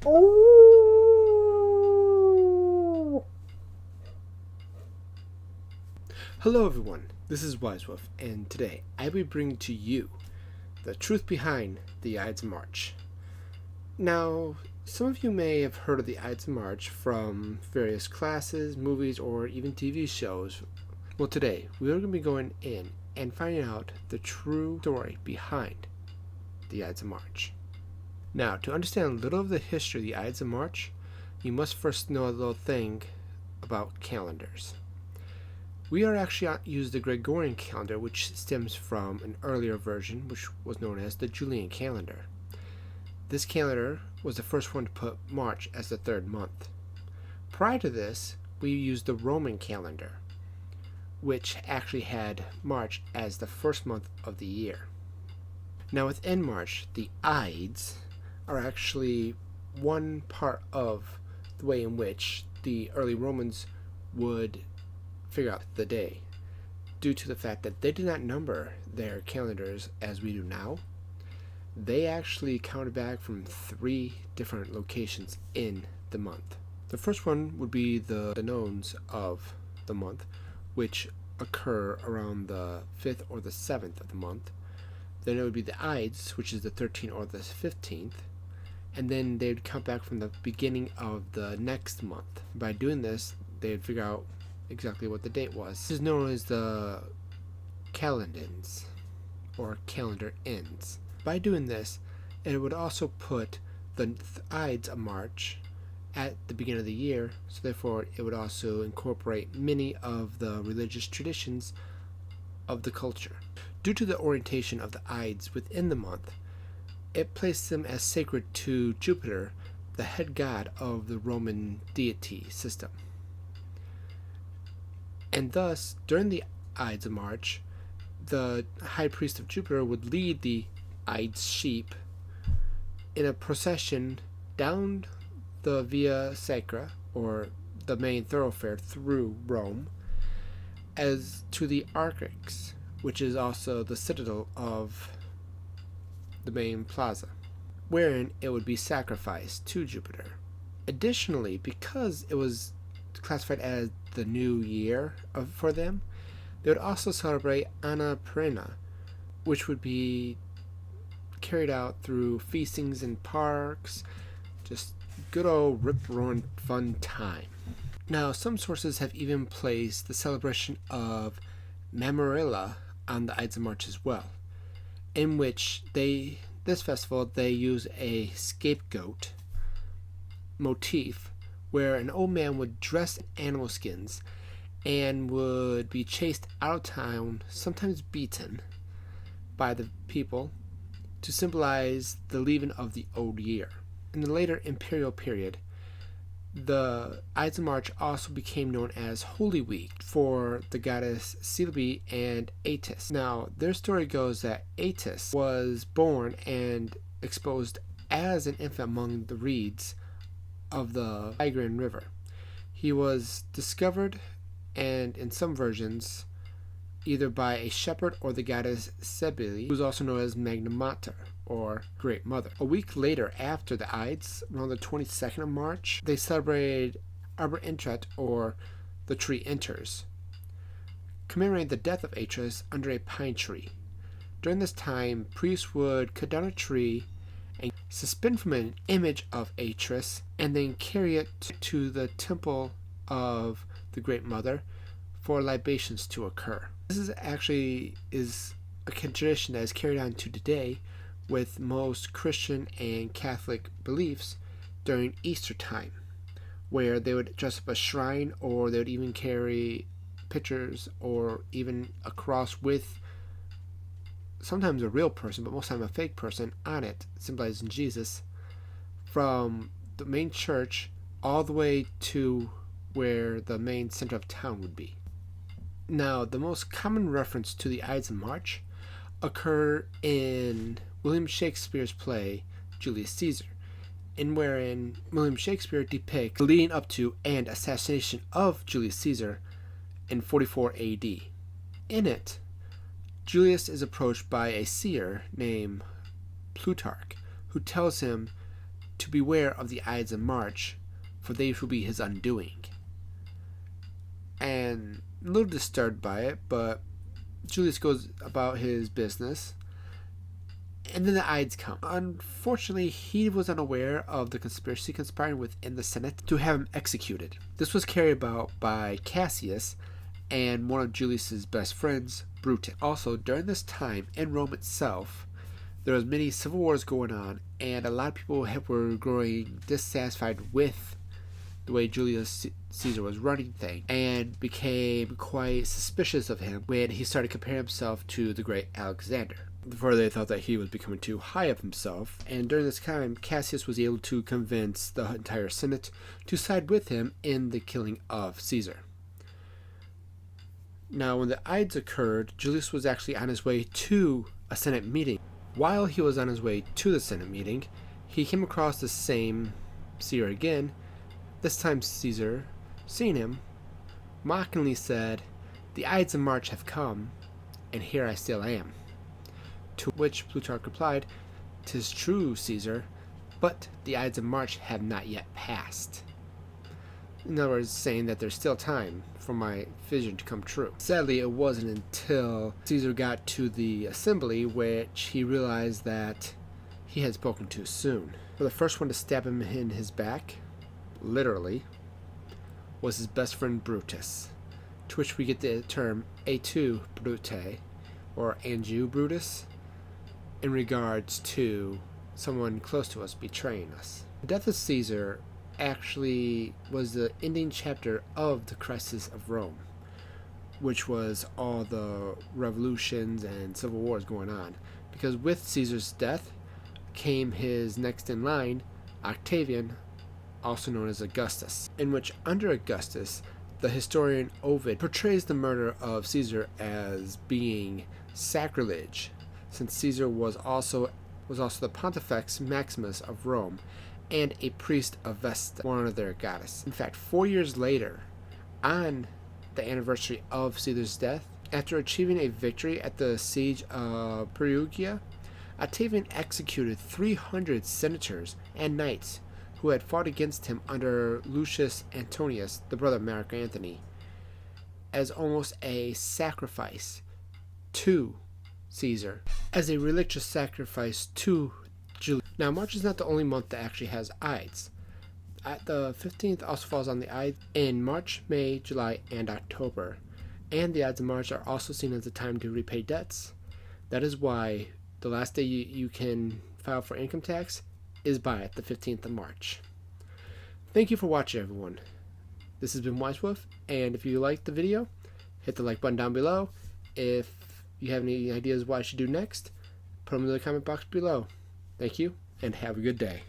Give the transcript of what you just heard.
Oh! Hello everyone, this is Wisewolf, and today I will bring to you the truth behind the Ides of March. Now, some of you may have heard of the Ides of March from various classes, movies, or even TV shows. Well, today we are going to be going in and finding out the true story behind the Ides of March. Now, to understand a little of the history of the Ides of March, you must first know a little thing about calendars. We are actually use the Gregorian calendar, which stems from an earlier version, which was known as the Julian calendar. This calendar was the first one to put March as the third month. Prior to this, we used the Roman calendar, which actually had March as the first month of the year. Now within March, the Ides are actually one part of the way in which the early Romans would figure out the day, due to the fact that they did not number their calendars as we do now. They actually counted back from 3 different locations in the month. The first one would be the nones of the month, which occur around the 5th or the 7th of the month. Then it would be the Ides, which is the 13th or the 15th. And then they would count back from the beginning of the next month. By doing this, they would figure out exactly what the date was. This is known as the calendins, or calendar ends. By doing this, it would also put the Ides of March at the beginning of the year, so therefore it would also incorporate many of the religious traditions of the culture. Due to the orientation of the Ides within the month, it placed them as sacred to Jupiter, the head god of the Roman deity system. And thus, during the Ides of March, the high priest of Jupiter would lead the Ides sheep in a procession down the Via Sacra, or the main thoroughfare through Rome, as to the Arcix, which is also the citadel of the main plaza, wherein it would be sacrificed to Jupiter. Additionally, because it was classified as the new year for them, they would also celebrate Anna Perenna, which would be carried out through feastings in parks, just good old rip-roaring fun time. Now, some sources have even placed the celebration of Mamarilla on the Ides of March as well, in which this festival they use a scapegoat motif where an old man would dress in animal skins and would be chased out of town, sometimes beaten by the people, to symbolize the leaving of the old year. In the later imperial period, the Ides of March also became known as Holy Week for the goddess Celebi and Ides. Now, their story goes that Ides was born and exposed as an infant among the reeds of the Tigris River. He was discovered, and in some versions, either by a shepherd or the goddess Cybele, who was also known as Magna Mater, or Great Mother. A week later, after the Ides, around the 22nd of March, they celebrated Arbor Intrat, or the tree enters, commemorating the death of Ides under a pine tree. During this time, priests would cut down a tree and suspend from an image of Ides, and then carry it to the temple of the Great Mother for libations to occur. This is a tradition that is carried on to today with most Christian and Catholic beliefs during Easter time, where they would dress up a shrine, or they would even carry pictures or even a cross with sometimes a real person, but most of the time a fake person on it, symbolizing Jesus, from the main church all the way to where the main center of town would be. Now, the most common reference to the Ides of March occur in William Shakespeare's play Julius Caesar, in wherein William Shakespeare depicts the leading up to and assassination of Julius Caesar in 44 AD. In it, Julius is approached by a seer named Plutarch, who tells him to beware of the Ides of March, for they shall be his undoing. And a little disturbed by it, but Julius goes about his business. And then the Ides come. Unfortunately, he was unaware of the conspiracy conspiring within the Senate to have him executed. This was carried about by Cassius and one of Julius's best friends, Brutus. Also, during this time in Rome itself, there was many civil wars going on, and a lot of people were growing dissatisfied with the way Julius Caesar was running things, and became quite suspicious of him when he started comparing himself to the great Alexander. Before they thought that he was becoming too high of himself, and during this time, Cassius was able to convince the entire Senate to side with him in the killing of Caesar. Now, when the Ides occurred, Julius was actually on his way to a Senate meeting. While he was on his way to the Senate meeting, he came across the same seer again. This time Caesar, seeing him, mockingly said, "The Ides of March have come, and here I still am." To which Plutarch replied, "'Tis true, Caesar, but the Ides of March have not yet passed." In other words, saying that there's still time for my vision to come true. Sadly, it wasn't until Caesar got to the assembly which he realized that he had spoken too soon. For the first one to stab him in his back, literally, was his best friend Brutus, to which we get the term "et Brute," or "and you, Brutus," in regards to someone close to us betraying us. The death of Caesar actually was the ending chapter of the crisis of Rome, which was all the revolutions and civil wars going on, because with Caesar's death came his next in line, Octavian, also known as Augustus, in which under Augustus, the historian Ovid portrays the murder of Caesar as being sacrilege, since Caesar was also the Pontifex Maximus of Rome and a priest of Vesta, one of their goddess. In fact, 4 years later, on the anniversary of Caesar's death, after achieving a victory at the siege of Perugia, Octavian executed 300 senators and knights who had fought against him under Lucius Antonius, the brother of Mark Antony, as almost a sacrifice to Caesar, as a religious sacrifice to Julius. Now, March is not the only month that actually has Ides. The 15th also falls on the Ides in March, May, July, and October. And the Ides of March are also seen as a time to repay debts. That is why the last day you can file for income tax is by the 15th of March. Thank you for watching, everyone. This has been Wise Wolf, and if you liked the video, hit the like button down below. If you have any ideas what I should do next, put them in the comment box below. Thank you, and have a good day.